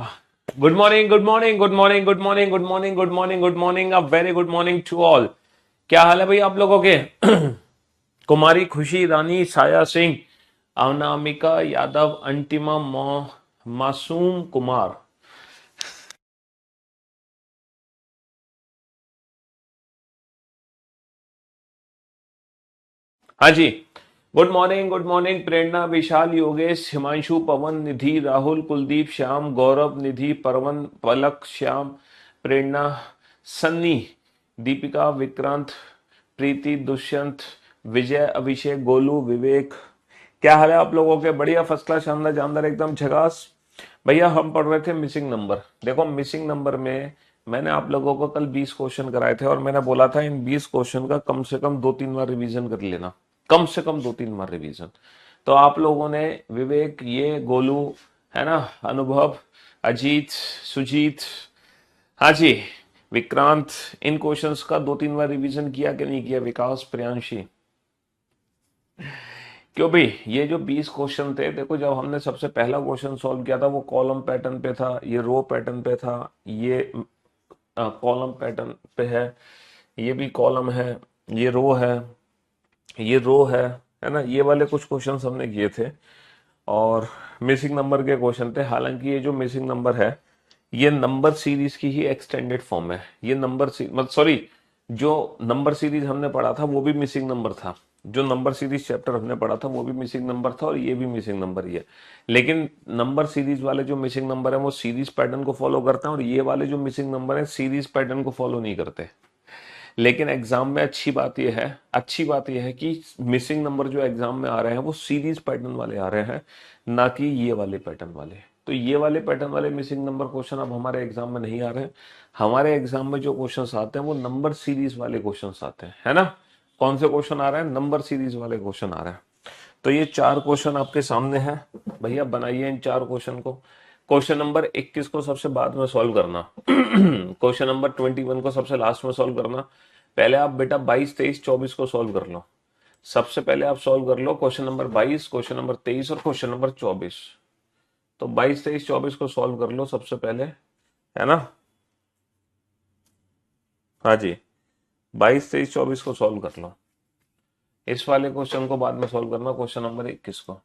Good morning, good morning, good morning, good morning, good morning, good morning, good morning, a very good morning to all. क्या हाल है भाई आप लोगों के? कुमारी खुशी रानी, साया सिंह, अवनामिका यादव, अंटिमा मासूम कुमार। हाँ जी। गुड मॉर्निंग, गुड मॉर्निंग, प्रेरणा, विशाल, योगेश, हिमांशु, पवन, निधि, राहुल, कुलदीप, श्याम, गौरव, निधि, परवन, पलक, श्याम, प्रेरणा, सन्नी, दीपिका, विक्रांत, प्रीति, दुष्यंत, विजय, अभिषेक, गोलू, विवेक। क्या हाल है आप लोगों के? बढ़िया, फर्स्ट क्लास, शानदार जानदार, एकदम झकास। भैया हम पढ़ रहे थे मिसिंग नंबर। देखो मिसिंग नंबर में मैंने आप लोगों को कल 20 क्वेश्चन कराए थे और मैंने बोला था इन 20 क्वेश्चन का कम से कम 2-3 बार रिवीजन कर लेना। कम से कम 2-3 बार रिवीजन। तो आप लोगों ने, विवेक, ये गोलू, है ना, अनुभव, अजीत, सुजीत, हाँ जी, विक्रांत, इन क्वेश्चंस का 2-3 बार रिवीजन किया कि नहीं किया? विकास, प्रियांशी, क्यों भाई? ये जो 20 क्वेश्चन थे, देखो जब हमने सबसे पहला क्वेश्चन सॉल्व किया था वो कॉलम पैटर्न पे था, ये रो पैटर्न पे था, ये कॉलम पैटर्न पे ये भी कॉलम है, ये रो है, ये रो है ना, ये वाले कुछ क्वेश्चंस हमने किए थे। और मिसिंग नंबर के क्वेश्चन थे। हालांकि ये जो मिसिंग नंबर है ये नंबर सीरीज की ही एक्सटेंडेड फॉर्म है। ये नंबर मतलब सॉरी, जो नंबर सीरीज हमने पढ़ा था वो भी मिसिंग नंबर था। जो नंबर सीरीज चैप्टर हमने पढ़ा था वो भी मिसिंग नंबर था और ये भी मिसिंग नंबर ही है। लेकिन नंबर सीरीज वाले जो मिसिंग नंबर है वो सीरीज पैटर्न को फॉलो करते हैं और ये वाले जो मिसिंग नंबर है सीरीज पैटर्न को फॉलो नहीं करते। लेकिन एग्जाम में अच्छी बात यह है कि मिसिंग नंबर जो एग्जाम में आ रहे हैं वो सीरीज पैटर्न वाले आ रहे हैं, ना कि ये वाले पैटर्न वाले। तो ये वाले पैटर्न वाले मिसिंग नंबर क्वेश्चन अब हमारे एग्जाम में नहीं आ रहे हैं। हमारे एग्जाम में जो क्वेश्चन आते हैं वो नंबर सीरीज वाले क्वेश्चन आते हैं, है ना। कौन से क्वेश्चन आ रहे हैं? नंबर सीरीज वाले क्वेश्चन आ रहे हैं। तो ये 4 क्वेश्चन आपके सामने हैं। भैया बनाइए इन 4 क्वेश्चन को। क्वेश्चन नंबर 21 को सबसे बाद में सॉल्व करना। क्वेश्चन नंबर 21 को सबसे लास्ट में सॉल्व करना। पहले आप बेटा 22, 23, 24 को सॉल्व कर लो। सबसे पहले आप सॉल्व कर लो क्वेश्चन नंबर 22, क्वेश्चन नंबर 23 और क्वेश्चन नंबर 24। तो 22, 23, 24 को सॉल्व कर लो सबसे पहले, है ना। हाँ जी, 22, 23, 24 को सॉल्व कर लो। इस वाले क्वेश्चन को बाद में सॉल्व करना, क्वेश्चन नंबर 21 को।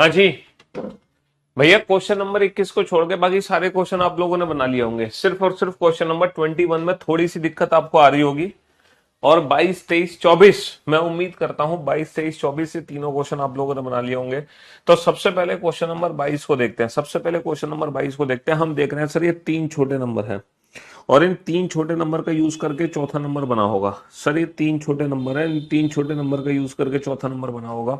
हाँ जी भैया, क्वेश्चन नंबर 21 को छोड़ के बाकी सारे क्वेश्चन आप लोगों ने बना लिए होंगे। सिर्फ और सिर्फ क्वेश्चन नंबर 21 में थोड़ी सी दिक्कत आपको आ रही होगी। और 22, 23, 24 मैं उम्मीद करता हूं 22, 23, 24 से तीनों क्वेश्चन आप लोगों ने बना लिए होंगे। तो सबसे पहले क्वेश्चन नंबर 22 को देखते हैं। सबसे पहले क्वेश्चन नंबर 22 को देखते हैं। हम देख रहे हैं सर, ये तीन छोटे नंबर हैं और इन तीन छोटे नंबर का यूज करके चौथा नंबर बना होगा। सर ये तीन छोटे नंबर है, इन तीन छोटे नंबर का यूज करके चौथा नंबर बना होगा।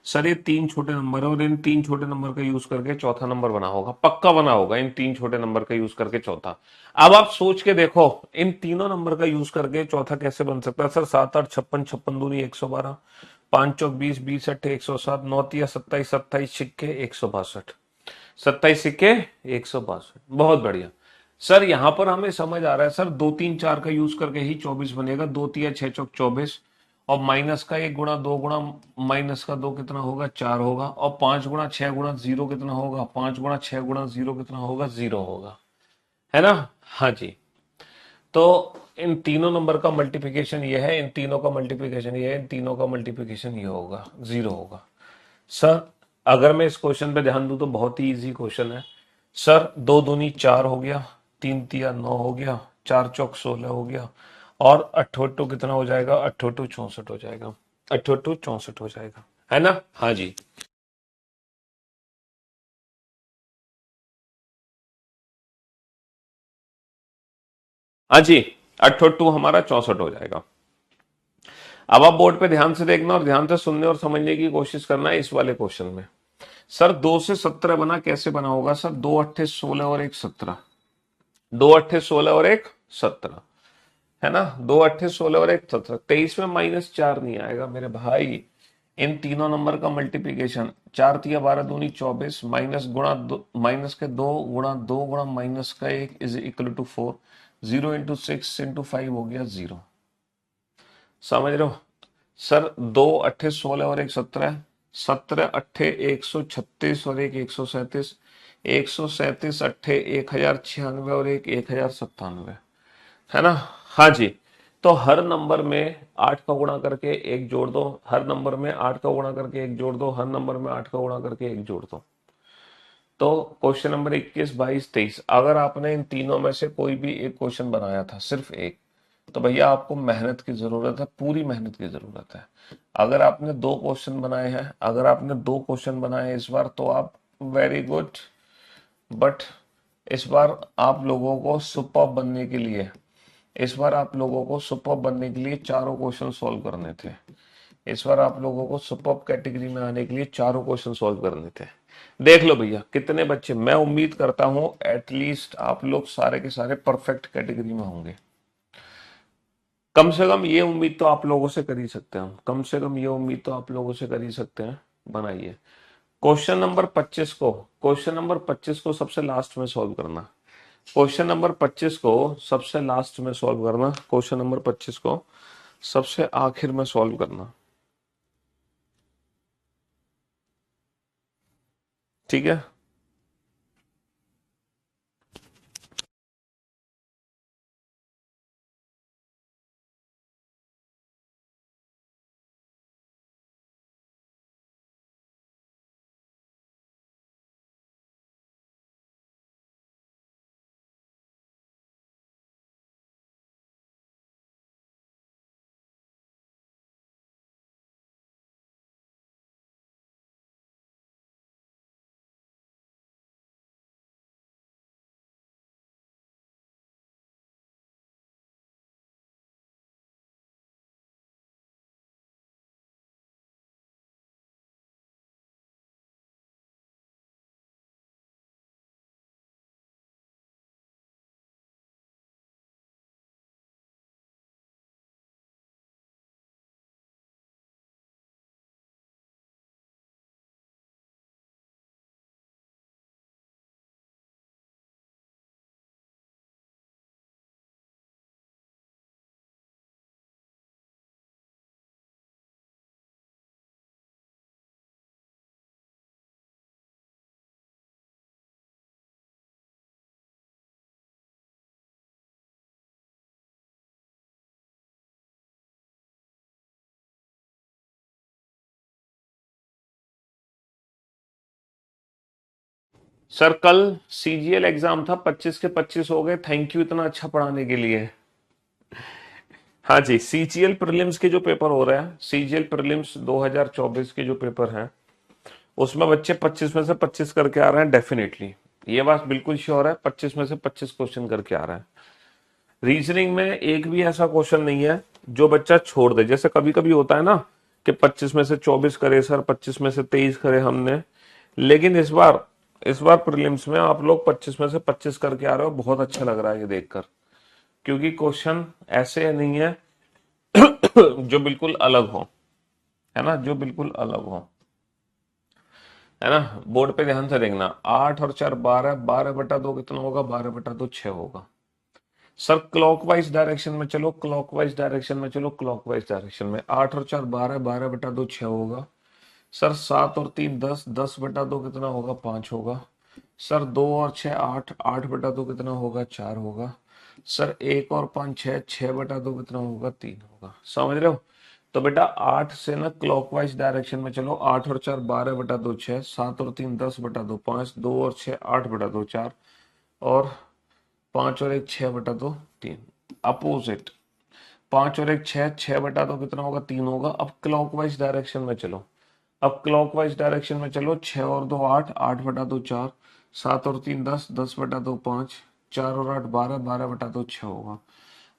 सर ये तीन छोटे नंबर है और इन तीन छोटे नंबर का यूज करके चौथा नंबर बना होगा, पक्का बना होगा इन तीन छोटे नंबर का यूज करके चौथा। अब आप सोच के देखो, इन तीनों नंबर का यूज करके चौथा कैसे बन सकता है। सर 7 8 56, 56 दूनी 112, 5 चौक 20, 20 अट्ठे 107, 9 तिया 27, 27 छिक्के 162, 27 सिक्के 162। बहुत बढ़िया। सर यहां पर हमें समझ आ रहा है सर, 2 3 4 का यूज करके ही 24 बनेगा। 2 तिया 6 चौक 24 और माइनस का 1 गुणा 2 गुणा माइनस का 2 कितना होगा, 4 होगा। और 5 गुणा 6 गुणा 0 कितना होगा, 5 गुणा 6 गुणा 0 कितना होगा, 0 होगा, है ना। हाँ जी। तो इन तीनों नंबर का मल्टीप्लिकेशन ये है, इन तीनों का मल्टीप्लिकेशन ये है, इन तीनों का मल्टीप्लिकेशन ये होगा, 0 होगा। सर अगर मैं इस क्वेश्चन पे ध्यान दूं तो बहुत ही इजी क्वेश्चन है। सर 2 दूनी 4 हो गया, 3 तिया 9 हो गया, 4 चौक 16 हो गया और अट्ठोटू कितना हो जाएगा, अट्ठोटू 64 हो जाएगा, अट्ठोटू 64 हो जाएगा, है ना। हाँ जी। हाँ जी, अट्ठोटू हमारा 64 हो जाएगा। अब आप बोर्ड पे ध्यान से देखना और ध्यान से सुनने और समझने की कोशिश करना है इस वाले क्वेश्चन में। सर 2 से 17 बना, कैसे बना होगा सर, 2 अट्ठे 16 और एक 17, 2 अट्ठे 16 और एक 17, है ना। 2 अट्ठे 16 और एक 17, 23 में -4 नहीं आएगा मेरे भाई। इन तीनों नंबर का मल्टीप्लीकेशन, 4 तिया 12 दूनी 24, माइनस गुणा माइनस के 2 गुणा 2 गुणा माइनस का 1 is equal to 4, 0 into 6 into 5 हो गया 0। समझ रहे हो। सर 2 अट्ठे 16 और एक 17, 17 अट्ठे 136 और एक 137, 137 अट्ठे 1096 और एक 1097, है ना। हाँ जी। तो हर नंबर में 8 का गुणा करके एक जोड़ दो, हर नंबर में 8 का गुणा करके एक जोड़ दो, हर नंबर में 8 का गुणा करके एक जोड़ दो। तो क्वेश्चन नंबर 21, 22, 23, अगर आपने इन तीनों में से कोई भी एक क्वेश्चन बनाया था, सिर्फ एक, तो भैया आपको मेहनत की जरूरत है, पूरी मेहनत की जरूरत है। अगर आपने दो क्वेश्चन बनाए हैं, अगर आपने दो क्वेश्चन बनाए इस बार, तो आप वेरी गुड। बट इस बार आप लोगों को सुपर बनने के लिए, इस बार आप लोगों को सुपर बनने के लिए चारों क्वेश्चन सॉल्व करने थे। इस बार आप लोगों को सुपर कैटेगरी में आने के लिए चारों क्वेश्चन सॉल्व करने थे। देख लो भैया कितने बच्चे, मैं उम्मीद करता हूं एटलीस्ट आप लोग सारे के सारे परफेक्ट कैटेगरी में होंगे। कम से कम ये उम्मीद तो आप लोगों से कर ही सकते हैं हम, कम से कम ये उम्मीद तो आप लोगों से कर ही सकते हैं। बनाइए क्वेश्चन नंबर 25 को, क्वेश्चन नंबर 25 को सबसे लास्ट में सॉल्व करना। क्वेश्चन नंबर 25 को सबसे लास्ट में सॉल्व करना, क्वेश्चन नंबर 25 को सबसे आखिर में सॉल्व करना, ठीक है। सर कल सीजीएल एग्जाम था, 25 के 25 हो गए। थैंक यू इतना अच्छा पढ़ाने के लिए। हाँ जी, सीजीएल प्रीलिम्स के जो पेपर हो रहे हैं, सीजीएल प्रीलिम्स 2024 के जो पेपर हैं, उसमें बच्चे 25 में से 25 करके आ रहे हैं डेफिनेटली। ये बात बिल्कुल श्योर है, 25 में से 25 क्वेश्चन करके आ रहे हैं। रीजनिंग में एक भी ऐसा क्वेश्चन नहीं है जो बच्चा छोड़ दे। जैसे कभी कभी होता है ना कि 25 में से 24 करे सर, 25 में से 23 करे हमने, लेकिन इस बार प्रीलिम्स में आप लोग 25 में से 25 करके आ रहे हो, बहुत अच्छा लग रहा है ये देखकर। क्योंकि क्वेश्चन ऐसे नहीं है जो बिल्कुल अलग हो, है ना, जो बिल्कुल अलग हो, है ना। बोर्ड पे ध्यान से देखना, 8 और 4 12, 12/2 कितना होगा, 12/2 6 होगा। सर क्लॉकवाइज डायरेक्शन में चलो, क्लॉकवाइज डायरेक्शन में चलो, क्लॉकवाइज डायरेक्शन में 8 और 4 12, 12/2 6 होगा। सर 7 और 3 10, 10/2 कितना होगा, 5 होगा। सर 2 और 6 8, 8/2 कितना होगा, 4 होगा। सर 1 और 5 6, 6/2 कितना होगा, 3 होगा। समझ रहे हो। तो बेटा 8 से ना क्लॉकवाइज डायरेक्शन में चलो, 8 और 4 12/2 6, 7 और 3 10/2 5, 2 और 6 8/2 4, और 5 और 1 6/2 3। अपोजिट, 5 और 1 6, 6/2 कितना होगा, 3 होगा। अब क्लॉकवाइज डायरेक्शन में चलो, अब क्लॉकवाइज डायरेक्शन में चलो, 6 और 2 8, 8/2 4, 7 और 3 10, 10/2 5, 4 और 8 12, 12/2 6 होगा।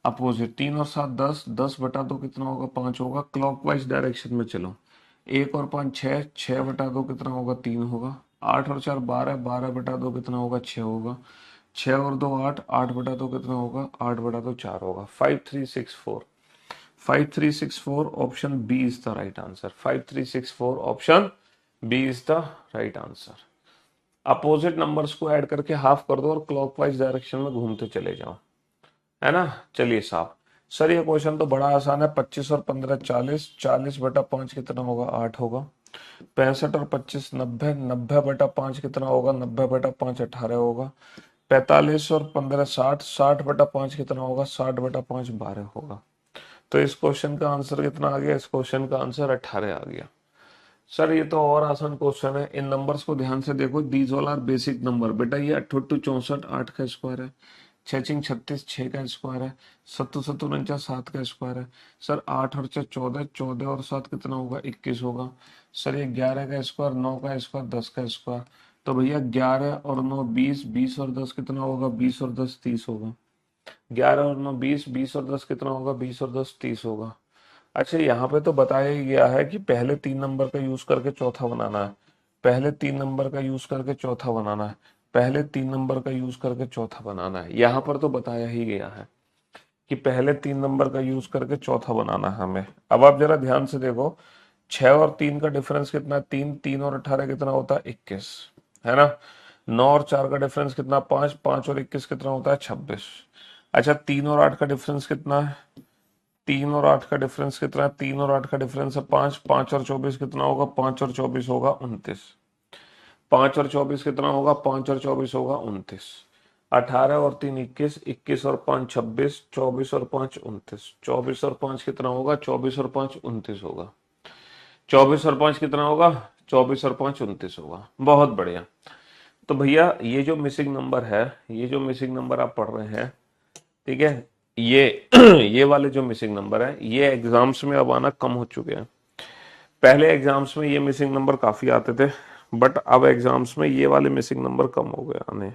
अपोजिट, 3 और 7 10, 10/2 कितना होगा, 5 होगा। क्लॉकवाइज डायरेक्शन में चलो, 1 और 5 6, 6/2 कितना होगा, 3 होगा। 8 और 4 12, 12/2 कितना होगा, 6 होगा। 6 और 2 8, 8/2 कितना होगा, 8/2 4 होगा। 5364, 5364 option B is the right answer. 5364 option B is the right answer. Opposite numbers को ऐड करके हाफ कर दो और क्लॉकवाइज डायरेक्शन में घूमते चले जाओ, है ना। चलिए साहब, सर ये क्वेश्चन तो बड़ा आसान है। 25 और 15 40, 40/5 कितना होगा, 8 होगा। 65 और 25 90, 90/5 कितना होगा, 90/5 18 होगा। 45 और 15 60, 60/5 कितना होगा, 60/5 12 होगा। तो इस क्वेश्चन का आंसर कितना आ गया, इस क्वेश्चन का आंसर 18 आ गया। सर ये तो और आसान क्वेश्चन है, इन नंबर्स को ध्यान से देखो। These all are basic number. बेटा ये 8 64 8 का स्क्वायर है, 6 36 6 का स्क्वायर है, 7 7 7 का स्क्वायर है। सर 8 और 4 14, 14 और 7 कितना होगा, 21 होगा। सर ये 11 का स्क्वायर, 9 का स्क्वायर, 10 का स्क्वायर। तो भैया 11 और 9 20, 20 और 10 कितना होगा, 20 और 10 30 होगा। 11 और 9 20, 20 और 10 कितना होगा, 20 और 10 30 होगा। अच्छा यहाँ पे तो बताया ही गया है कि पहले 3 नंबर का यूज करके चौथा बनाना है, पहले 3 नंबर का यूज करके चौथा बनाना है, पहले 3 नंबर का यूज करके चौथा बनाना है। यहाँ पर तो बताया ही गया है कि पहले 3 नंबर का यूज करके चौथा बनाना है हमें। अब आप जरा ध्यान से देखो, 6 और 3 का डिफरेंस कितना है, 3, 3 और 18 कितना होता है, 21, है ना। 9 और 4 का डिफरेंस कितना, 5, 5 और 21 कितना होता है, 26। अच्छा 3 और 8 का डिफरेंस कितना है, 3 और 8 का डिफरेंस कितना है, 3 और 8 का डिफरेंस है 5, 5 और 24 कितना होगा, 5 और 24 होगा 29। 5 और 24 कितना होगा, 5 और 24 होगा 29। 18 और 3 21, 21 और 5 26, 24 और 5 29, 24 और 5 कितना होगा, 24 और 5 29 होगा। 24 और 5 कितना होगा, 24 और 5 29 होगा। बहुत बढ़िया। तो भैया ये जो मिसिंग नंबर है, ये जो मिसिंग नंबर आप पढ़ रहे हैं, ठीक है, ये ये वाले जो मिसिंग नंबर है, ये एग्जाम्स में अब आना कम हो चुके हैं। पहले एग्जाम्स में ये मिसिंग नंबर काफी आते थे, बट अब एग्जाम्स में ये वाले मिसिंग नंबर कम हो गए आने।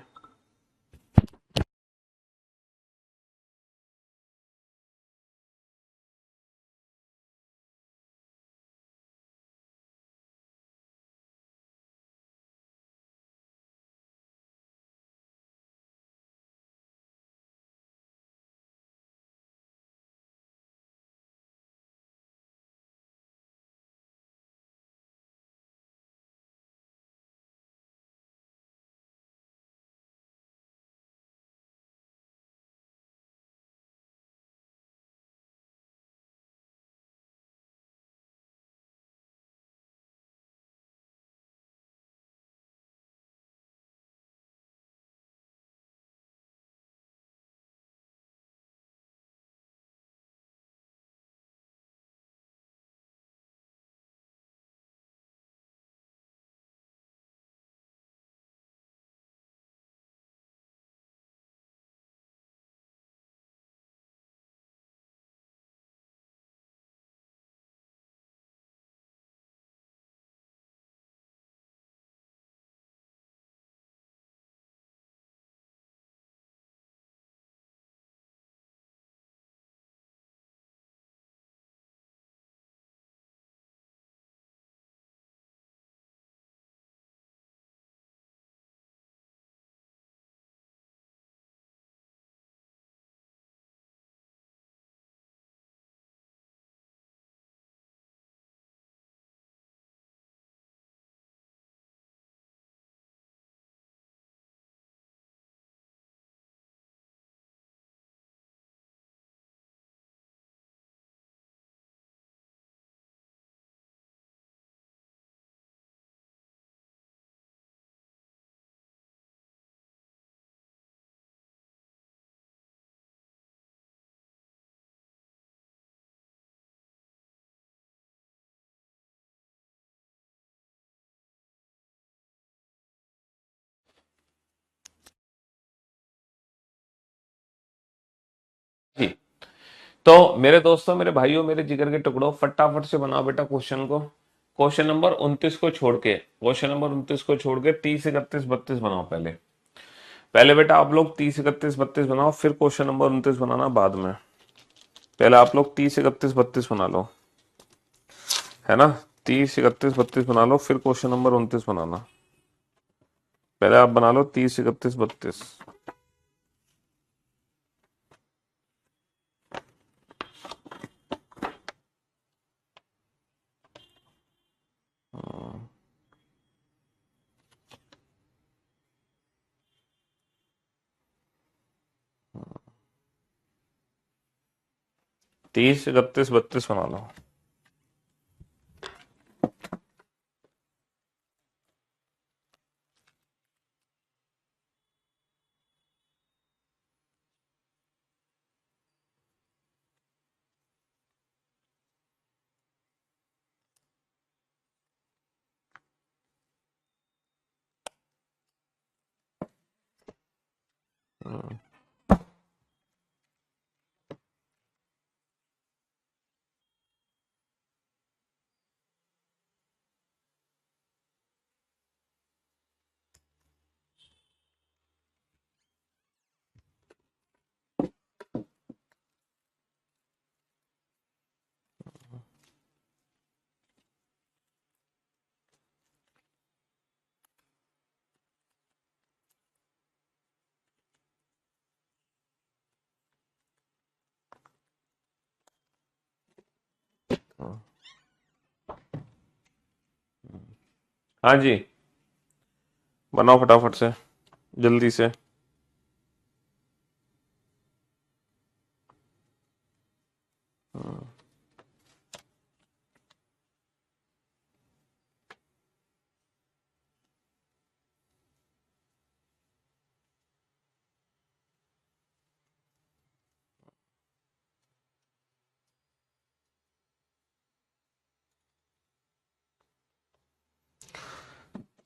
तो मेरे दोस्तों, मेरे भाइयों, मेरे जिगर के टुकड़ों, फटाफट से बनाओ बेटा क्वेश्चन को। क्वेश्चन नंबर 29 को छोड़ के, क्वेश्चन नंबर 29 को छोड़ के 30, 31, 32 बनाओ पहले। पहले बेटा आप लोग 30, 31, 32 बनाओ, फिर क्वेश्चन नंबर 29 बनाना बाद में। पहले आप लोग 30, 31, 32 बना लो, है ना। 30, 31, 32 बना लो, फिर क्वेश्चन नंबर 29 बनाना। पहले आप बना लो 30, 31, 32। हाँ, 30, 31, 32 बना लो। हाँ जी, बनाओ फटाफट से, जल्दी से।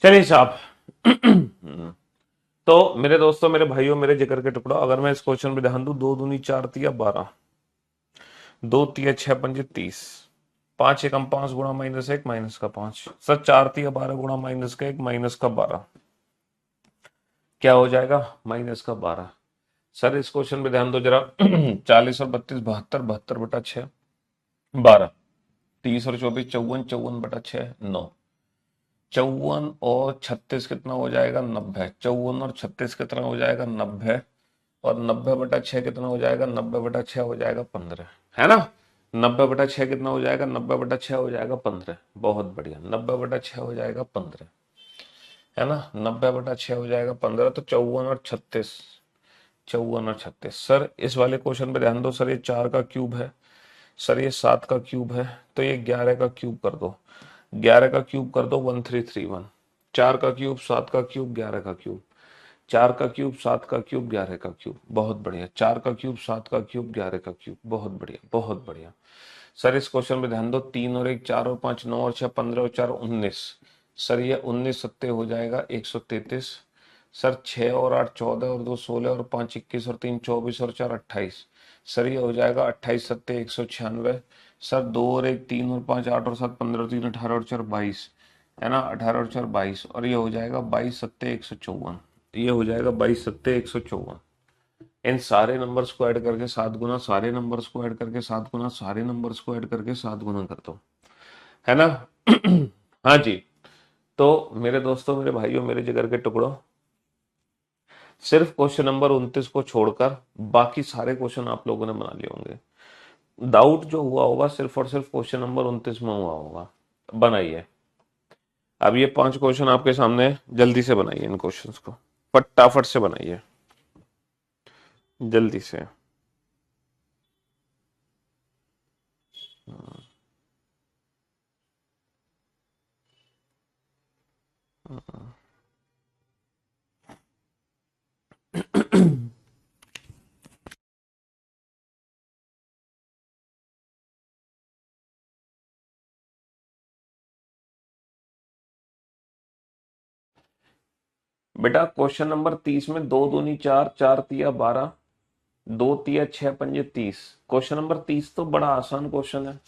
चलिए साहब। तो मेरे दोस्तों, मेरे भाइयों, मेरे जिगर के टुकड़ों, अगर मैं इस क्वेश्चन पे ध्यान दूं, 2 दूनी 4 तिया 12, 2 तिया 6 पंजे 30, 5 एकम 5 गुणा -1 माइनस का 5, सर 4 तिया 12 गुणा -1 माइनस का 12, क्या हो जाएगा? -12। सर इस क्वेश्चन पे ध्यान दो जरा। 40 और 32 72, 72 बटा 6 12, 30 और 24 54, 54 बटा 6 9, 54 और 36 कितना हो जाएगा? 90। 54 और 36 कितना हो जाएगा? 90। और 90 बटा 6 कितना हो जाएगा? 90 बटा 6 हो जाएगा 15, है ना। 90 बटा 6 कितना हो जाएगा? 90 बटा 6 हो जाएगा 15। बहुत बढ़िया, 90 बटा 6 हो जाएगा 15, है ना। 90 बटा 6 हो जाएगा 15। तो 54 और 36, 54 और 36। सर इस वाले क्वेश्चन पे ध्यान दो, सर ये 4 का क्यूब है, सर ये 7 का क्यूब है, तो ये 11 का क्यूब कर दो। 11 का क्यूब कर दो 1331। 4 का क्यूब, 7 का क्यूब, 11 का क्यूब। 4 का क्यूब, 7 का क्यूब, 11 का क्यूब। बहुत बढ़िया। 4 का क्यूब, 7 का क्यूब, 11 का क्यूब। बहुत बढ़िया, बहुत बढ़िया। सर इस क्वेश्चन में ध्यान दो, 3 और 1 4 और 5 9 और 6 15 और 4 19। सर ये 19 सत्ते हो जाएगा 133। सर 6 और 8 14 और 2 16 और 5 21 और 3 24 और 4 28। सर ये हो जाएगा 28 सत्ते 196। सर 2 और 1 3 और 5 8 और 7 15 और 3 18 और 4 22, है ना। 18 और 4 22, और ये हो जाएगा 22 सत्ते 154। ये हो जाएगा 22 सत्ते 154। इन सारे नंबर्स को ऐड करके 7 गुना, सारे नंबर्स को ऐड करके 7 गुना, सारे नंबर्स को ऐड करके 7 गुना कर दो, है ना। हाँ जी। तो मेरे दोस्तों, मेरे भाइयों, मेरे जिगर के टुकड़ों, सिर्फ क्वेश्चन नंबर 29 को छोड़कर बाकी सारे क्वेश्चन आप लोगों ने बना लिए होंगे। डाउट जो हुआ होगा सिर्फ और सिर्फ क्वेश्चन नंबर 29 में हुआ होगा। बनाइए। अब ये 5 क्वेश्चन आपके सामने हैं, जल्दी से बनाइए इन क्वेश्चंस को, फटाफट से बनाइए, जल्दी से। बेटा क्वेश्चन नंबर 30 में 2 दूनी 4, 4 तिया 12, दो तिया छह पंजे 30। क्वेश्चन नंबर 30 तो बड़ा आसान क्वेश्चन है?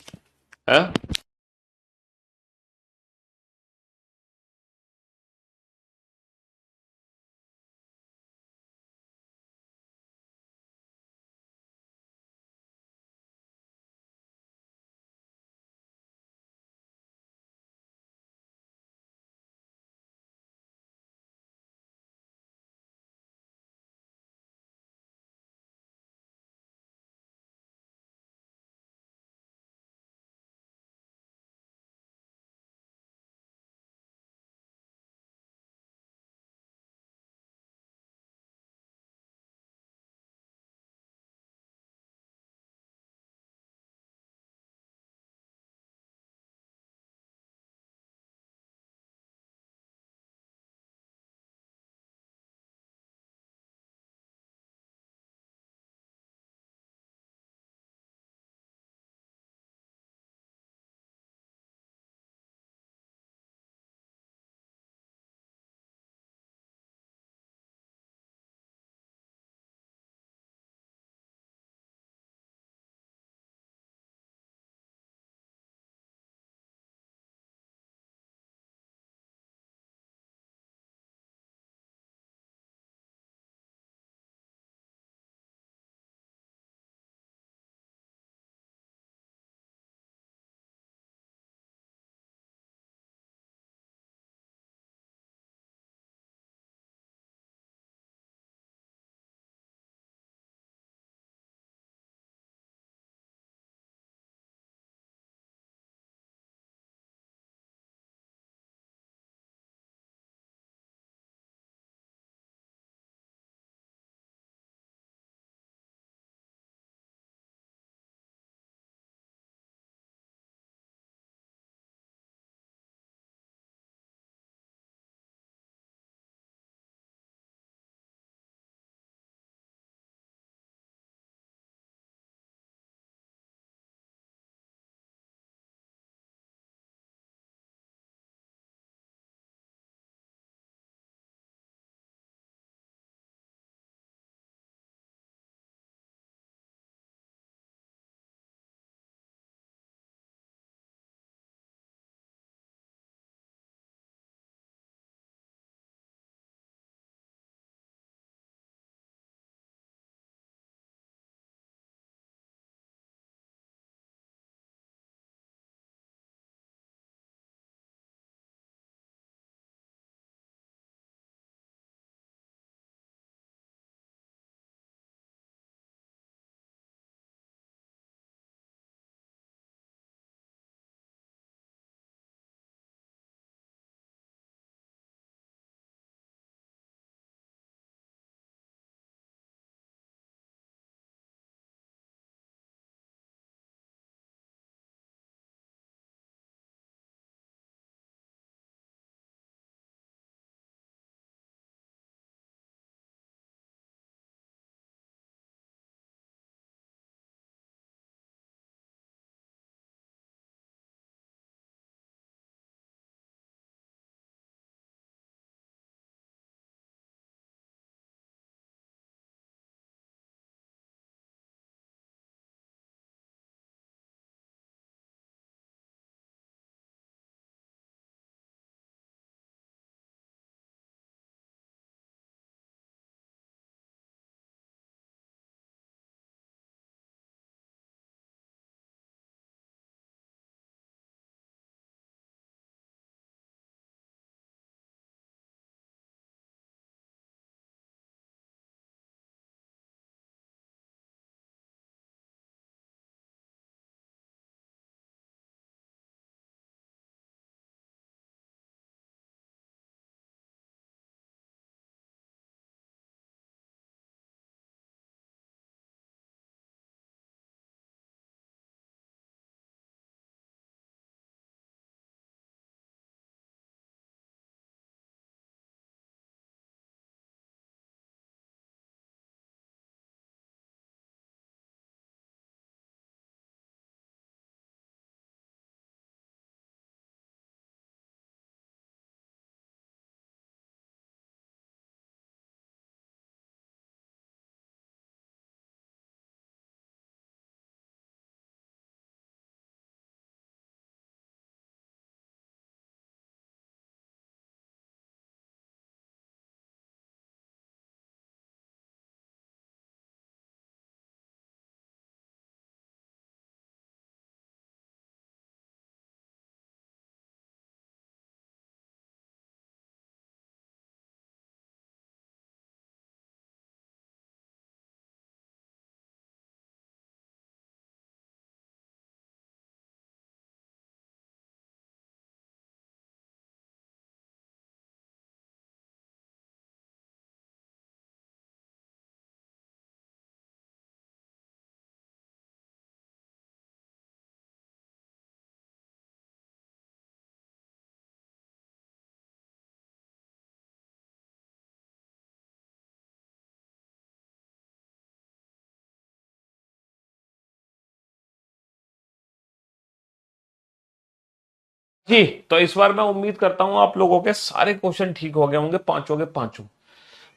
जी। तो इस बार मैं उम्मीद करता हूं आप लोगों के सारे क्वेश्चन ठीक हो गए होंगे, पांचों के पांचों।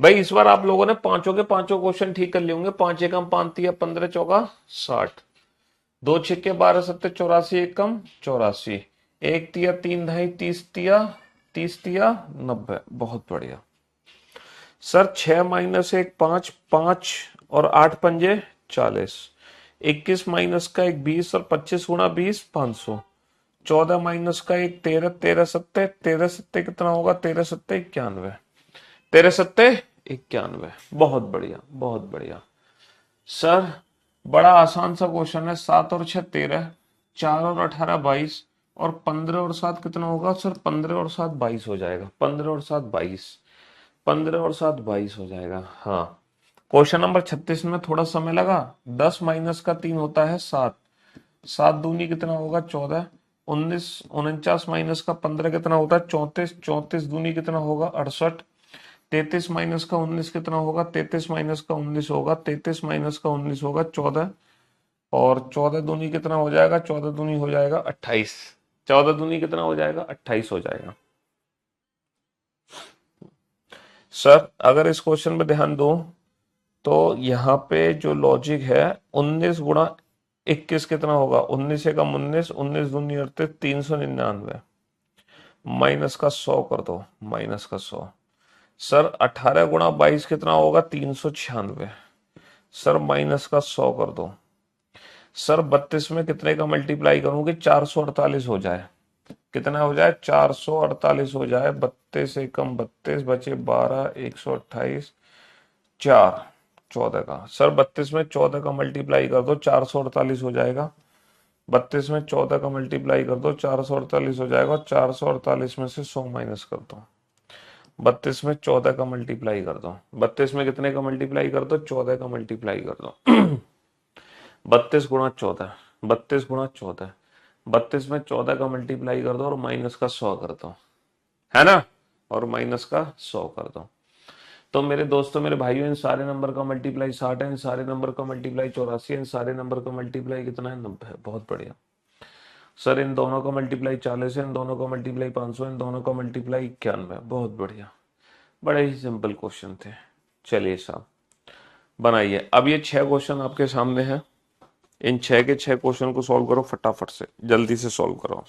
भाई इस बार आप लोगों ने पांचों के पांचों क्वेश्चन ठीक कर लिए होंगे। पांच एकम 5 15 चौका 60, दो छिक्के 12 सत्ते 84, एक कम 84, एक तिया 3 ढाई 30 तिया 90। बहुत बढ़िया सर। 6 - 1 5, 5 और 8 पंजे 40, 21 माइनस का एक 20 और 25 गुणा 20 500, 14 माइनस का एक 13, 13 सत्ते कितना होगा, 13 सत्ते 91, 13 सत्ते 91। बहुत बढ़िया बहुत बढ़िया सर। बड़ा आसान सा क्वेश्चन है। 7 और 6 13, 4 और 18 22, और 15 और 7 कितना होगा सर, 15 और 7 22 हो जाएगा, 15 और 7 22, 15 और 7 22 हो जाएगा। हाँ, क्वेश्चन नंबर 36 में थोड़ा समय लगा। 10 माइनस का 3 होता है 7, 7 दूनी कितना होगा 14, 19 49 माइनस का 15 कितना होता है 34, 34 दूनी कितना होगा 68, 33 माइनस का 19 कितना होगा, 33 माइनस का 19 होगा, 33 माइनस का 19 होगा 14, और 14 दूनी कितना हो जाएगा, 14 दूनी हो जाएगा 28, 14 दूनी कितना हो जाएगा 28 हो जाएगा। सर अगर इस क्वेश्चन में ध्यान दो तो यहाँ पे जो लॉजिक है, 19 गुणा 21 कितना होगा, 19 एकम 19, 19 दूनी 38, 399, माइनस का 100 कर दो, माइनस का 100। सर 18 गुणा 22 कितना होगा, 396, सर माइनस का 100 कर दो। सर 32 में कितने का मल्टीप्लाई करूंगी, 448 हो जाए, कितना हो जाए 448 हो जाए, 32 एकम 32 बचे 12, 128, 4, 14 का। सर 32 में 14 का मल्टीप्लाई कर दो, 448 हो जाएगा। 32 में 14 का मल्टीप्लाई कर दो, 448 हो जाएगा। 448 में से 100 माइनस कर दो। 32 में 14 का मल्टीप्लाई कर दो, 32 में कितने का मल्टीप्लाई कर दो, 14 का मल्टीप्लाई कर दो। 32 गुणा 14, 32 गुणा 14, 32 में 14 का मल्टीप्लाई कर दो और माइनस का 100 कर दो, है ना, और माइनस का 100 कर दो। तो मेरे दोस्तों मेरे भाइयों, इन सारे नंबर का मल्टीप्लाई 60 है, इन सारे नंबर का मल्टीप्लाई 84 है, इन सारे नंबर का मल्टीप्लाई कितना है 90 है। बहुत बढ़िया सर। इन दोनों का मल्टीप्लाई 40 है, इन दोनों का मल्टीप्लाई 500, इन दोनों का मल्टीप्लाई 91 है। बहुत बढ़िया, बड़े ही सिंपल क्वेश्चन थे। चलिए साहब बनाइए। अब ये 6 क्वेश्चन आपके सामने हैं, इन 6 के 6 क्वेश्चन को सॉल्व करो फटाफट से, जल्दी से सॉल्व करो।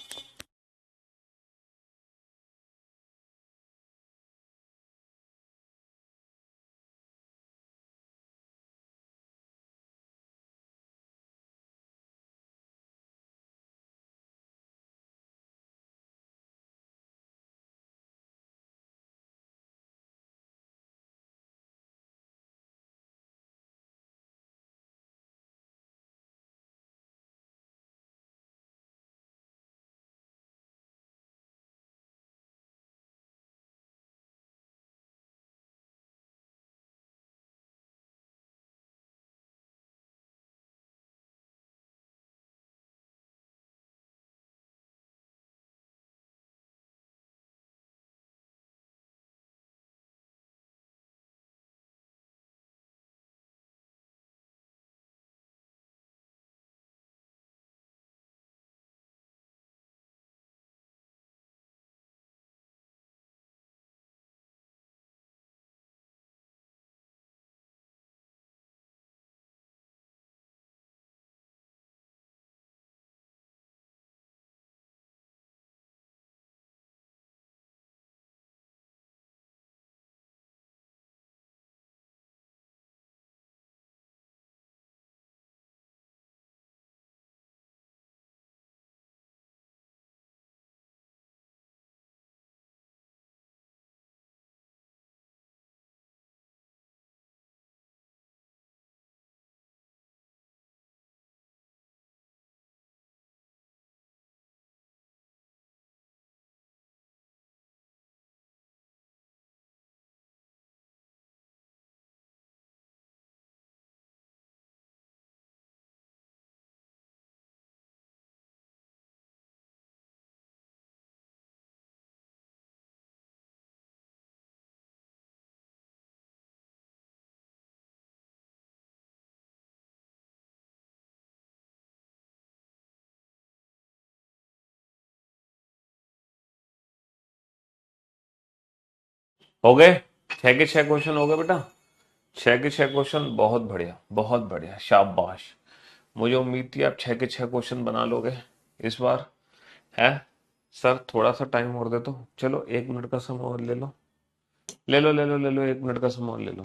हो गए? 6 के 6 क्वेश्चन हो गए बेटा? 6 के 6 क्वेश्चन, बहुत बढ़िया, बहुत बढ़िया, शाबाश। मुझे उम्मीद थी आप 6 के 6 क्वेश्चन बना लोगे इस बार। है सर, थोड़ा सा टाइम और दे दो, चलो 1 मिनट का समय और ले लो, ले लो, ले लो, ले लो, 1 मिनट का समय और ले लो।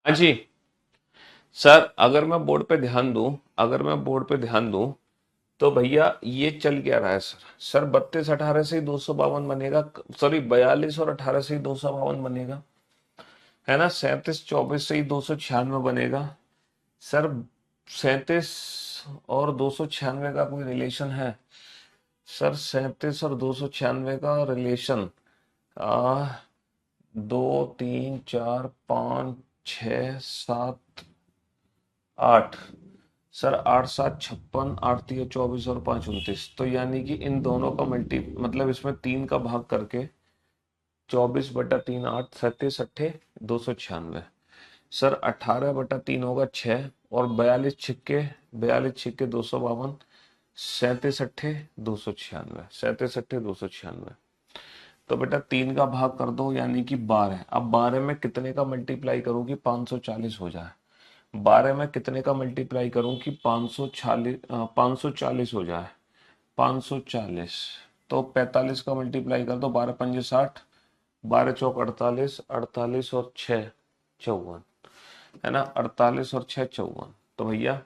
हाँ जी। सर, अगर मैं बोर्ड पे ध्यान दूं, तो भैया ये चल क्या रहा है सर? सर 32 18 से ही 252 बनेगा, सॉरी 42 और 18 से ही 252 बनेगा, है ना? 37 24 से ही 296 बनेगा। सर 37 और 296 का कोई रिलेशन है? सर 37 और 296 का रिलेशन, आ 2 3 4 5 6 7 8। सर 8 7 56, 8 3 24 और 5 29, तो यानी कि इन दोनों का मल्टी मतलब इसमें 3 का भाग करके 24/3 8, 37 8 296। सर 18/3 होगा 6, और 42 छिक्के 252, 37 8 296, 37 8 296। तो बेटा 3 का भाग कर दो, यानी कि 12। अब 12 में कितने का मल्टीप्लाई करूं कि 540 हो जाए? 12 में कितने का मल्टीप्लाई करूं कि 540 हो जाए? 540, तो 45 का मल्टीप्लाई कर दो, 12 5 60, 12 चौक 48, 48 और 6 54, है ना? 48 और 6 54, तो भैया,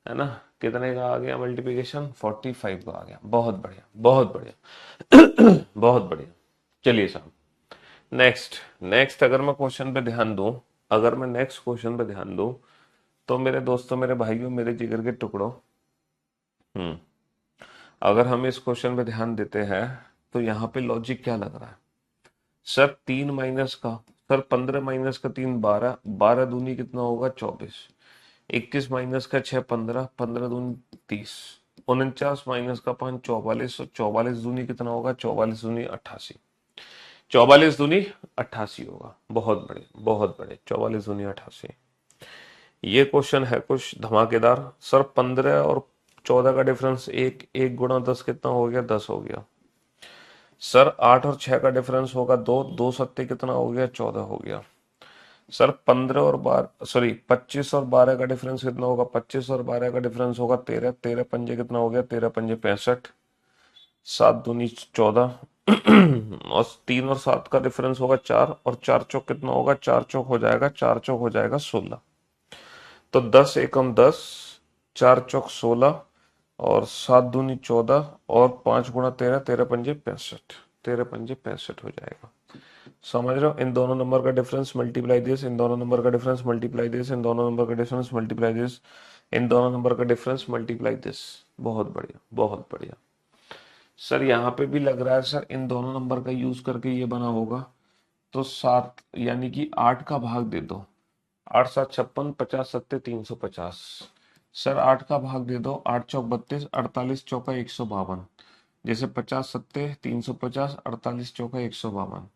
है ना, कितने का आ गया मल्टीप्लिकेशन? 45 का आ गया। बहुत बढ़िया, बहुत बढ़िया, बहुत बढ़िया। चलिए साहब, नेक्स्ट। नेक्स्ट अगर मैं क्वेश्चन पे ध्यान दूं, अगर मैं नेक्स्ट क्वेश्चन पे ध्यान दूं, तो मेरे दोस्तों, मेरे भाइयों, मेरे जिगर के टुकड़ों, हम्म अगर हम इस क्वेश्चन पे ध्यान देते हैं, तो यहाँ पे लॉजिक क्या लग रहा है? सर 15 माइनस का 3 12, 12 दूनी कितना होगा? 24। 21 माइनस का 6 15, 15 दूनी 30। 49 माइनस का 5 44, और 44 दूनी कितना होगा? 44 दूनी 88। 44 दूनी 88 होगा। बहुत बड़े, बहुत बड़े, 44 दूनी 88। ये क्वेश्चन है कुछ धमाकेदार। सर 15 और 14 का डिफरेंस, एक, 1 गुणा 10 कितना हो गया? 10 हो गया। सर 8 और 6 का डिफरेंस होगा 2, 2 सत्ते कितना हो गया? 14 हो गया। सर 15 और 12, सॉरी 25 और 12 का डिफरेंस कितना होगा? 25 और 12 का डिफरेंस होगा 13, 13 पंजे कितना हो गया? 13 पंजे 65, 7 दूनी 14, और 3 और 7 का डिफरेंस होगा 4, और 4 चौक कितना होगा? 4 चौक हो जाएगा, 4 चौक हो जाएगा 16। तो 10 एकम 10, 4 चौक 16, और 7 दूनी 14, और 5 गुणा 13, 13 पंजे 65। 13 पंजे 65 हो जाएगा। समझ रहे हो? इन दोनों नंबर का डिफरेंस मल्टीप्लाई दिस, इन दोनों नंबर का डिफरेंस मल्टीप्लाई दिस, इन दोनों नंबर का डिफरेंस मल्टीप्लाई दिस, इन दोनों नंबर का डिफरेंस मल्टीप्लाई दिस। बहुत बढ़िया, बहुत बढ़िया। सर यहाँ पे भी लग रहा है सर इन दोनों नंबर का यूज करके ये बना होगा। तो 7 यानी कि 8 का भाग दे दो। 8 7 56, 50 सत्ते 350। सर 8 का भाग दे दो। 8 चौक 32, 48 चौका 152। जैसे 50 सत्ते 350, 48 चौका 152।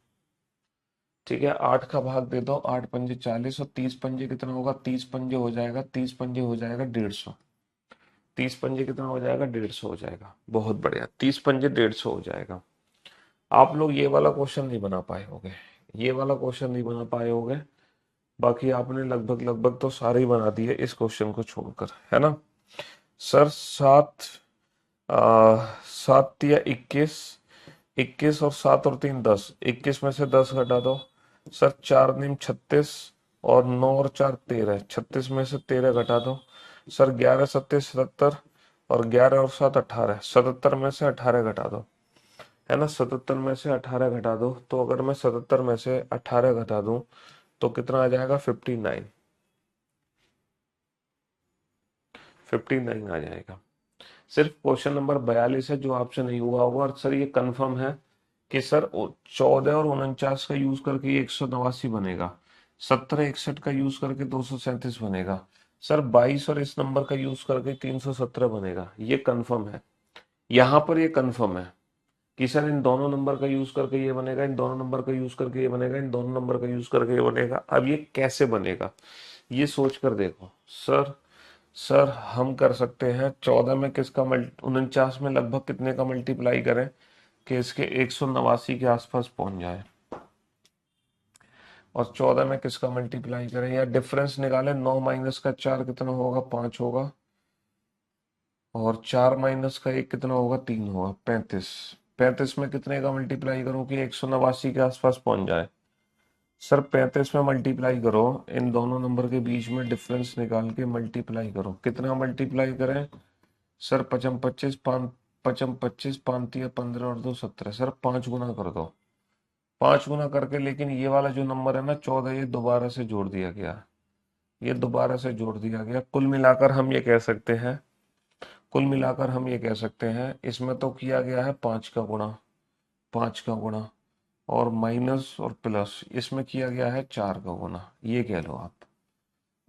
ठीक है, 8 का भाग दे दो। 8 पंजे 40 और 30 पंजे कितना होगा? 30 पंजे हो जाएगा, 30 पंजे हो जाएगा 150। 30 पंजे कितना हो जाएगा? 150 हो जाएगा। बहुत बढ़िया, 30 पंजे 150 हो जाएगा। आप लोग ये वाला क्वेश्चन नहीं बना पाए होगे, ये वाला क्वेश्चन नहीं बना पाए होगे। बाकी आपने लगभग लगभग तो सारे ही बना दिए इस क्वेश्चन को छोड़कर, है ना? सर 7 या 21, 21 और 7 और 3 10, 21 में से 10 घटा दो। सर 4 नीम 36 और 9 और 4 13, 36 में से 13 घटा दो। सर 11 सत्ते 77 और 11 और 7 18, 77 में से 18 घटा दो, है ना? 77 में से 18 घटा दो। तो अगर मैं 77 में से 18 घटा दूं तो कितना आ जाएगा? 59। 59 आ जाएगा। सिर्फ क्वेश्चन नंबर 42 है जो आपसे नहीं हुआ होगा। और सर ये कंफर्म है कि सर 14 और 49 का यूज करके ये 189 बनेगा। 17 61 का यूज करके 237 बनेगा। सर 22 और इस नंबर का यूज करके 317 बनेगा। ये कंफर्म है, यहाँ पर ये कंफर्म है कि सर इन दोनों नंबर का यूज करके ये बनेगा, इन दोनों नंबर का यूज करके ये बनेगा, इन दोनों नंबर का यूज करके ये बनेगा। अब ये कैसे बनेगा ये सोच कर देखो। सर सर हम कर सकते हैं 14 में किसका 49 में लगभग कितने का मल्टीप्लाई करें कि इसके 189 के आसपास पहुंच जाए। और 14 में किसका मल्टीप्लाई करें या डिफरेंस निकालें। 9 माइनस का 4 कितना होगा? 5 होगा। और 4 माइनस का 1 कितना होगा? 3 होगा। 35। 35 में कितने का मल्टीप्लाई करूं कि 189 के आसपास पहुंच जाए। सर 35 में मल्टीप्लाई करो, इन दोनों नंबर के बीच में डिफरेंस निकाल के मल्टीप्लाई करो। कितना मल्टीप्लाई करें? सर 55 25 5 55 25 5 या 15 और 2 17। सर 5 गुना कर दो। 5 गुना करके, लेकिन ये वाला जो नंबर है ना 14, ये दोबारा से जोड़ दिया गया। ये दोबारा से जोड़ दिया गया। कुल मिलाकर हम ये कह सकते हैं, कुल मिलाकर हम ये कह सकते हैं इसमें तो किया गया है 5 का गुणा, 5 का गुणा और माइनस और प्लस इसमें किया गया है 4 का गुणा। ये कह लो आप,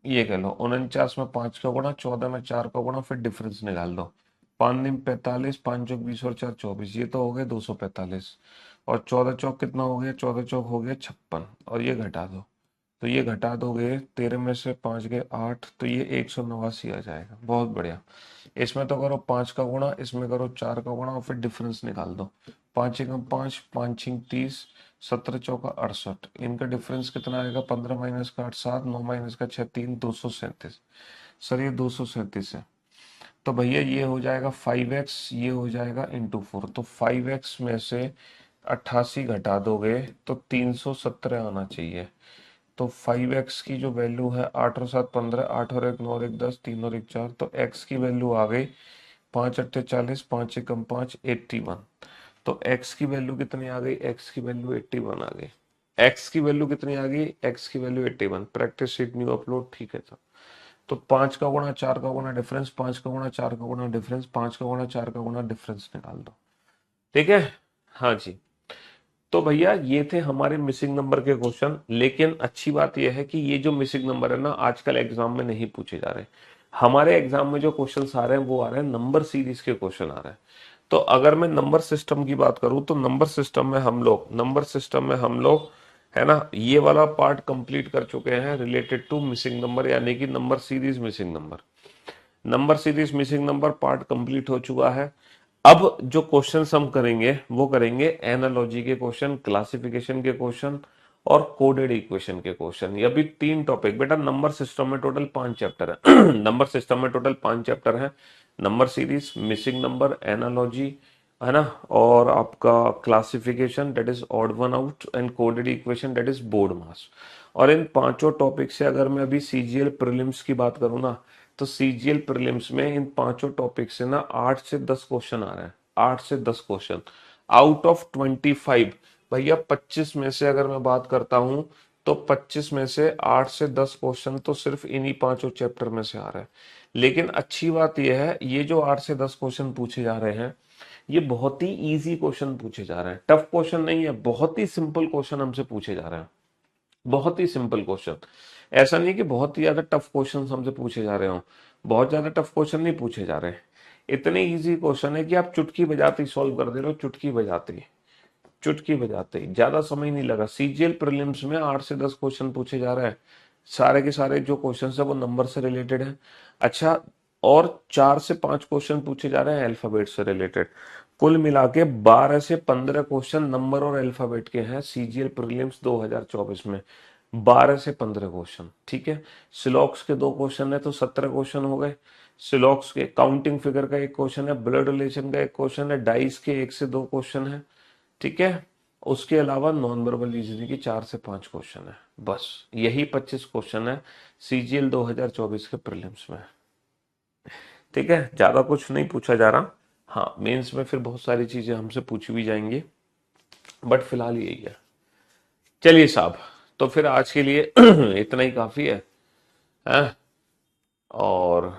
ये कह लो 49 में 5 का गुणा, 14 में 4 का गुणा, फिर डिफरेंस निकाल दो। 5 निम 45, 5 चौक 20 और 4 24, ये तो हो गए 245। और 14 चौक कितना हो गया? 14 चौक हो गया 56। और ये घटा दो, तो ये घटा दोगे 13 में से 5 गए 8, तो ये 189 आ जाएगा। बहुत बढ़िया। इसमें तो करो 5 का गुणा, इसमें करो 4 का गुणा और फिर डिफरेंस निकाल दो। 5 एकम 5, 5 छिंग 30, 17 चौका 68। इनका डिफरेंस कितना आएगा? 15 माइनस का 8 7, 9 माइनस का 6 3, 237। सर ये 237 है। तो भैया ये हो जाएगा 5x, ये हो जाएगा इंटू 4। तो 5x में से 88 घटा दोगे तो 317 आना चाहिए। तो 5x की जो वैल्यू है 8 और 7 15, 8 और 1 9 और 1 10, 3 और 1 4, तो x की वैल्यू आ गई 5 अट्ठे 40, 5 एकम 5 81। तो x की वैल्यू कितनी आ गई? x की वैल्यू 81 आ गई। x की वैल्यू कितनी आ गई? x की value 81। Practice sheet new upload, ठीक है सर। तो 5 का गुणा 4 का गुणा डिफरेंस, 5 का गुणा 4 का गुणा डिफरेंस, 5 का गुणा 4 का गुणा डिफरेंस निकाल दो। ठीक है, हाँ जी। तो भैया ये थे हमारे मिसिंग नंबर के क्वेश्चन। लेकिन अच्छी बात यह है कि ये जो मिसिंग नंबर है ना आजकल एग्जाम में नहीं पूछे जा रहे। हमारे एग्जाम में जो क्वेश्चन आ रहे हैं वो आ रहे हैं नंबर सीरीज के क्वेश्चन आ रहे हैं। तो अगर मैं नंबर सिस्टम की बात करूं तो नंबर सिस्टम में हम लोग है ना ये वाला पार्ट कंप्लीट कर चुके हैं रिलेटेड टू मिसिंग नंबर, यानी कि number series missing number. Number series missing number part complete हो चुका है। अब जो क्वेश्चंस हम करेंगे वो करेंगे एनालॉजी के क्वेश्चन, क्लासिफिकेशन के क्वेश्चन और कोडेड इक्वेशन के क्वेश्चन। ये भी 3 टॉपिक। बेटा नंबर सिस्टम में टोटल 5 चैप्टर है। नंबर सिस्टम में टोटल 5 चैप्टर है। Number series, missing number, analogy, है ना, और आपका classification that is odd one out and coded equation that is BODMAS. और इन पांचों टॉपिक से अगर मैं अभी सीजीएल प्रीलिम्स की बात करूं ना तो सीजीएल प्रीलिम्स में इन पांचों टॉपिक से ना 8 से 10 क्वेश्चन आ रहे हैं। 8 से 10 क्वेश्चन आउट ऑफ 25, भैया 25 में से अगर मैं बात करता हूं तो 25 में से 8 से 10 क्वेश्चन तो सिर्फ इन्हीं पांचों चैप्टर में से आ रहा है। लेकिन अच्छी बात यह है, ये जो 8 से 10 क्वेश्चन पूछे जा रहे हैं ये बहुत ही इजी क्वेश्चन पूछे जा रहे हैं, टफ क्वेश्चन नहीं है, बहुत ही सिंपल क्वेश्चन हमसे पूछे जा रहे हैं, बहुत ही सिंपल क्वेश्चन। ऐसा नहीं कि बहुत ही ज्यादा टफ क्वेश्चन हमसे पूछे जा रहे हो, बहुत ज्यादा टफ क्वेश्चन नहीं पूछे जा रहे हैं, इतने इजी क्वेश्चन है कि आप चुटकी बजाते ही सॉल्व कर दे रहे हो, चुटकी बजाते ही, चुटकी बजाते ही, ज्यादा समय नहीं लगा। सीजीएल प्रीलिम्स में 8 से 10 क्वेश्चन पूछे जा रहे हैं, सारे के सारे जो क्वेश्चन है वो नंबर से रिलेटेड है। अच्छा, और 4 से 5 क्वेश्चन पूछे जा रहे हैं अल्फाबेट से रिलेटेड। कुल मिला के 12 से 15 क्वेश्चन नंबर और अल्फाबेट के हैं सीजीएल प्रीलिम्स 2024 में, 12 से 15 क्वेश्चन, ठीक है। सिलॉक्स के 2 क्वेश्चन है तो 17 क्वेश्चन हो गए। सिलॉक्स के काउंटिंग फिगर का 1 क्वेश्चन है, ब्लड रिलेशन का 1 क्वेश्चन है, डाइस के 1 से 2 क्वेश्चन है, ठीक है। उसके अलावा नॉन वर्बल रीजनिंग की 4 से 5 क्वेश्चन है, बस यही 25 क्वेश्चन है सीजीएल 2024 के प्रीलिम्स में, ठीक है। ज्यादा कुछ नहीं पूछा जा रहा। हाँ, मेंस में फिर बहुत सारी चीजें हमसे पूछी भी जाएंगी, बट फिलहाल यही है। चलिए साहब, तो फिर आज के लिए इतना ही काफी है, हैं? और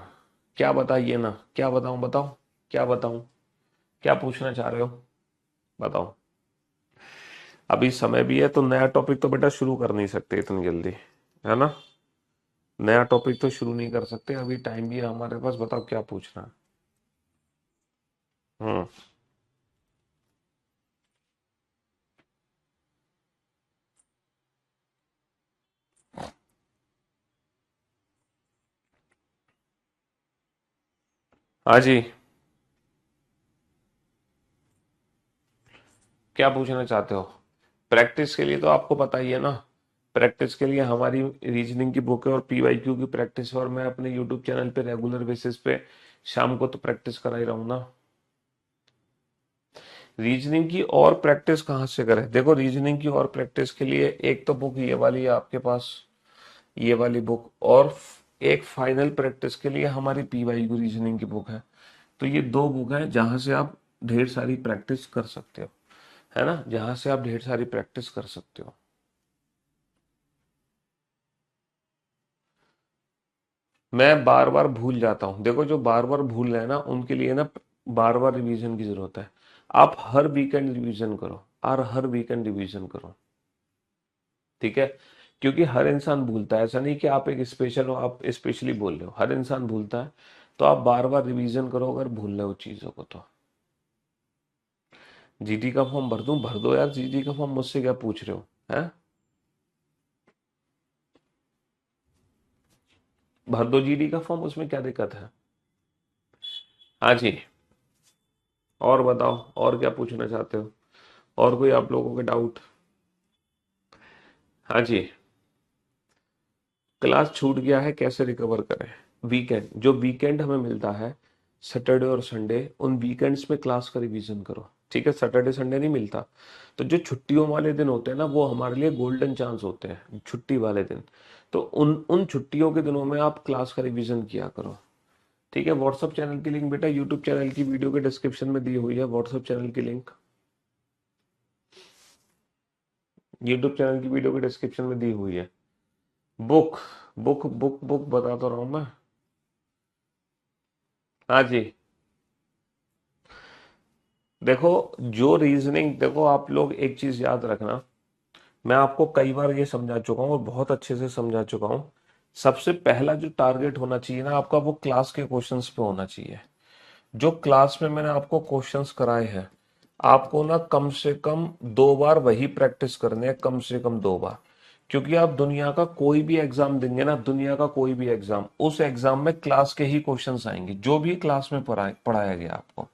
क्या बताइए ना, क्या बताऊं, बताओ, क्या बताऊं, क्या पूछना चाह रहे हो, बताओ। अभी समय भी है तो नया टॉपिक तो बेटा शुरू कर नहीं सकते इतनी जल्दी, है ना। नया टॉपिक तो शुरू नहीं कर सकते, अभी टाइम भी है हमारे पास, बताओ क्या पूछना है। हम्म। हाँ जी, क्या पूछना चाहते हो। प्रैक्टिस के लिए तो आपको पता ही है ना, प्रैक्टिस के लिए हमारी रीजनिंग की बुक है और पीवाईक्यू की प्रैक्टिस है, और मैं अपने यूट्यूब चैनल पे रेगुलर बेसिस पे शाम को तो प्रैक्टिस करा ही रहा हूं ना। रीजनिंग की और प्रैक्टिस कहाँ से करें, देखो रीजनिंग की और प्रैक्टिस के लिए एक तो बुक ये वाली है आपके पास, ये वाली बुक, और एक फाइनल प्रैक्टिस के लिए हमारी पीवाईक्यू रीजनिंग की बुक है। तो ये 2 बुक हैं जहां से आप ढेर सारी प्रैक्टिस कर सकते हो, है ना, जहां से आप ढेर सारी प्रैक्टिस कर सकते हो। मैं बार बार भूल जाता हूँ, देखो जो बार बार भूल रहे हैं ना उनके लिए ना बार बार रिवीजन की जरूरत है। आप हर वीकेंड रिवीजन करो, और हर वीकेंड रिवीजन करो, ठीक है। क्योंकि हर इंसान भूलता है, ऐसा नहीं कि आप एक स्पेशल हो, आप स्पेशली बोल रहे हो, हर इंसान भूलता है। तो आप बार बार रिवीजन करो अगर भूल रहे हो चीजों को तो। जीडी का फॉर्म भर दूं, भर दो यार, जीडी का फॉर्म, मुझसे क्या पूछ रहे हो, हैं। भर दो जीडी का फॉर्म, उसमें क्या दिक्कत है। हाँ जी, और बताओ, और क्या पूछना चाहते हो, और कोई आप लोगों के डाउट। हाँ जी, क्लास छूट गया है कैसे रिकवर करें। वीकेंड, जो वीकेंड हमें मिलता है सैटरडे और संडे, उन वीकेंड्स में क्लास का रिवीजन करो, ठीक है। सैटरडे संडे नहीं मिलता, तो जो छुट्टियों वाले दिन होते हैं ना वो हमारे लिए गोल्डन चांस होते हैं, छुट्टी वाले दिन। तो उन उन छुट्टियों के दिनों में आप क्लास का रिवीजन किया करो, ठीक है। व्हाट्सअप चैनल की लिंक बेटा यूट्यूब चैनल की वीडियो के डिस्क्रिप्शन में दी हुई है, व्हाट्सअप चैनल की लिंक यूट्यूब चैनल की वीडियो के डिस्क्रिप्शन में दी हुई है। बुक, बुक बता तो रहा हूँ मैं। हाँ जी, देखो जो रीजनिंग, देखो आप लोग एक चीज याद रखना, मैं आपको कई बार ये समझा चुका हूँ और बहुत अच्छे से समझा चुका हूँ। सबसे पहला जो टारगेट होना चाहिए ना आपका, वो क्लास के क्वेश्चंस पे होना चाहिए। जो क्लास में मैंने आपको क्वेश्चंस कराए हैं, आपको ना कम से कम 2 बार वही प्रैक्टिस करने हैं, कम से कम 2 बार। क्योंकि आप दुनिया का कोई भी एग्जाम देंगे ना, दुनिया का कोई भी एग्जाम, उस एग्जाम में क्लास के ही क्वेश्चंस आएंगे, जो भी क्लास में पढ़ाया गया आपको।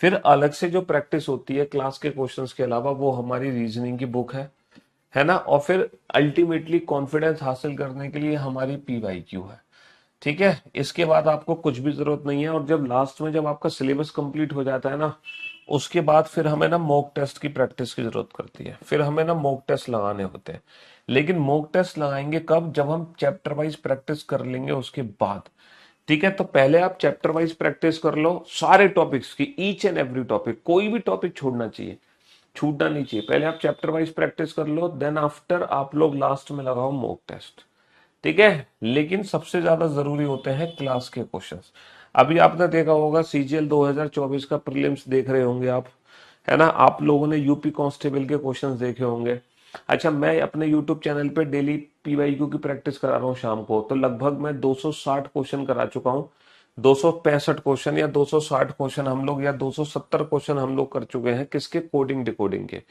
फिर अलग से जो प्रैक्टिस होती है क्लास के क्वेश्चंस के अलावा, वो हमारी रीजनिंग की बुक है ना। और फिर अल्टीमेटली कॉन्फिडेंस हासिल करने के लिए हमारी पीवाईक्यू है, ठीक है। इसके बाद आपको कुछ भी जरूरत नहीं है, और जब लास्ट में जब आपका सिलेबस कंप्लीट हो जाता है ना, उसके बाद फिर हमें ना मॉक टेस्ट की प्रैक्टिस की जरूरत करती है, फिर हमें ना मॉक टेस्ट लगाने होते हैं। लेकिन मॉक टेस्ट लगाएंगे कब, जब हम चैप्टर वाइज प्रैक्टिस कर लेंगे उसके बाद। ठीक है, तो पहले आप चैप्टर वाइज प्रैक्टिस कर लो सारे टॉपिक्स की, ईच एंड एवरी टॉपिक, कोई भी टॉपिक छोड़ना चाहिए, छूटना नहीं चाहिए। पहले आप चैप्टर वाइज प्रैक्टिस कर लो, देन आफ्टर आप लोग लास्ट में लगाओ मॉक टेस्ट। ठीक है, लेकिन सबसे ज्यादा जरूरी होते हैं क्लास के क्वेश्चंस। अभी आपने देखा होगा सीजीएल 2024 का प्रीलिम्स देख रहे होंगे आप, है ना, आप लोगों ने यूपी कांस्टेबल के क्वेश्चंस देखे होंगे। अच्छा, मैं अपने यूट्यूब चैनल पे डेली पीवाईक्यू की प्रैक्टिस करा रहा हूँ शाम को, तो लगभग मैं 260 क्वेश्चन करा चुका हूँ। 265 क्वेश्चन या 260 क्वेश्चन हम लोग, या 270 क्वेश्चन हम लोग कर चुके हैं, किसके, कोडिंग डिकोडिंग के,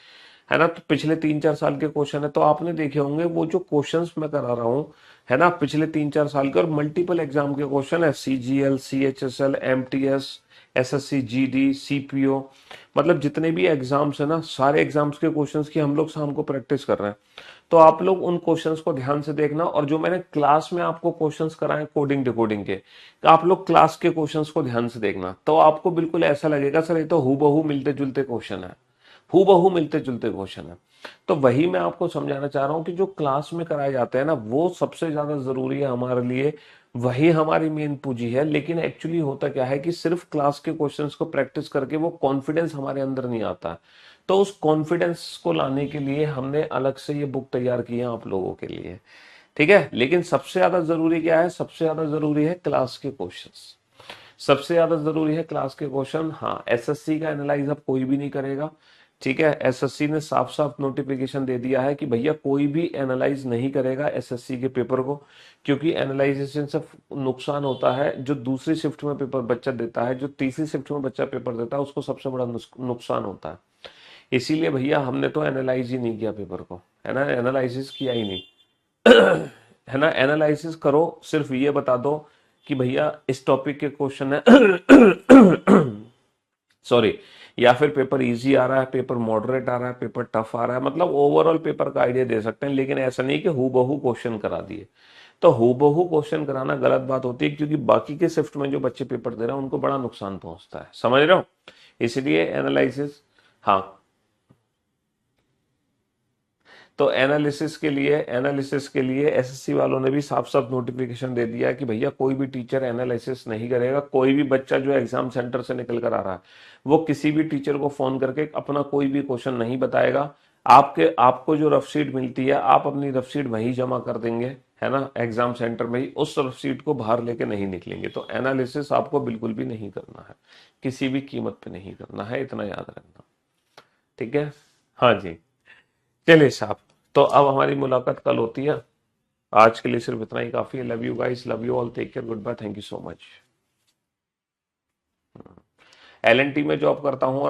है ना। तो पिछले 3-4 साल के क्वेश्चन है, तो आपने देखे होंगे वो जो क्वेश्चंस मैं करा रहा हूँ, है ना, पिछले 3-4 साल के, और मल्टीपल एग्जाम के क्वेश्चन है, CGL, CHSL, MTS, SSC, GD, CPO, मतलब जितने भी एग्जाम्स है ना, सारे एग्जाम्स के क्वेश्चंस की हम लोग शाम को प्रैक्टिस कर रहे हैं। तो आप लोग उन क्वेश्चंस को ध्यान से देखना, और जो मैंने क्लास में आपको क्वेश्चंस कराए कोडिंग डिकोडिंग के, तो आप लोग क्लास के क्वेश्चंस को ध्यान से देखना, तो आपको बिल्कुल ऐसा लगेगा सर ये तो हूबहू मिलते जुलते क्वेश्चन है, हूबहू मिलते जुलते क्वेश्चन है। तो वही मैं आपको समझाना चाह रहा हूं कि जो क्लास में कराए जाते हैं ना, वो सबसे ज्यादा जरूरी है हमारे लिए, वही हमारी मेन पूंजी है। लेकिन एक्चुअली होता क्या है कि सिर्फ क्लास के क्वेश्चंस को प्रैक्टिस करके वो कॉन्फिडेंस हमारे अंदर नहीं आता। तो उस कॉन्फिडेंस को लाने के लिए हमने अलग से ये बुक तैयार की है आप लोगों के लिए। ठीक है, लेकिन सबसे ज्यादा जरूरी क्या है, सबसे ज्यादा जरूरी है क्लास के क्वेश्चंस, सबसे ज्यादा जरूरी है क्लास के क्वेश्चन। हाँ, एसएससी का एनालाइज अब कोई भी नहीं करेगा। ठीक है, एसएससी ने साफ साफ नोटिफिकेशन दे दिया है कि भैया कोई भी एनालाइज नहीं करेगा एसएससी के पेपर को, क्योंकि एनालाइजेशन से नुकसान होता है, जो दूसरी शिफ्ट में पेपर बच्चा देता है, जो तीसरी शिफ्ट में बच्चा पेपर देता है, उसको सबसे बड़ा नुकसान होता है। इसीलिए भैया हमने तो एनालाइज ही नहीं किया पेपर को, है ना, एनालिसिस किया ही नहीं। है ना, एनालिसिस करो, सिर्फ ये बता दो कि भैया इस टॉपिक के क्वेश्चन है, सॉरी, या फिर पेपर इजी आ रहा है, पेपर मॉडरेट आ रहा है, पेपर टफ आ रहा है, मतलब ओवरऑल पेपर का आइडिया दे सकते हैं। लेकिन ऐसा नहीं कि हूबहू क्वेश्चन करा दिए, तो हूबहू क्वेश्चन कराना गलत बात होती है, क्योंकि बाकी के शिफ्ट में जो बच्चे पेपर दे रहे हैं उनको बड़ा नुकसान पहुंचता है, समझ रहे हो। इसलिए एनालिसिस, हाँ, तो एनालिसिस के लिए एसएससी वालों ने भी साफ साफ नोटिफिकेशन दे दिया है कि भैया कोई भी टीचर एनालिसिस नहीं करेगा। कोई भी बच्चा जो एग्जाम सेंटर से निकल कर आ रहा है, वो किसी भी टीचर को फोन करके अपना कोई भी क्वेश्चन नहीं बताएगा। आपको जो रफ शीट मिलती है, आप अपनी रफ शीट वहीं जमा कर देंगे, है ना, एग्जाम सेंटर में ही, उस रफ शीट को बाहर लेके नहीं निकलेंगे। तो एनालिसिस आपको बिल्कुल भी नहीं करना है, किसी भी कीमत पे नहीं करना है, इतना याद रखना। ठीक है, हाँ जी, चलिए साहब, तो अब हमारी मुलाकात कल होती है। आज के लिए सिर्फ इतना ही काफी है। Love you guys, love you all, take care, good bye, thank you so much. LNT में जॉब करता हूँ।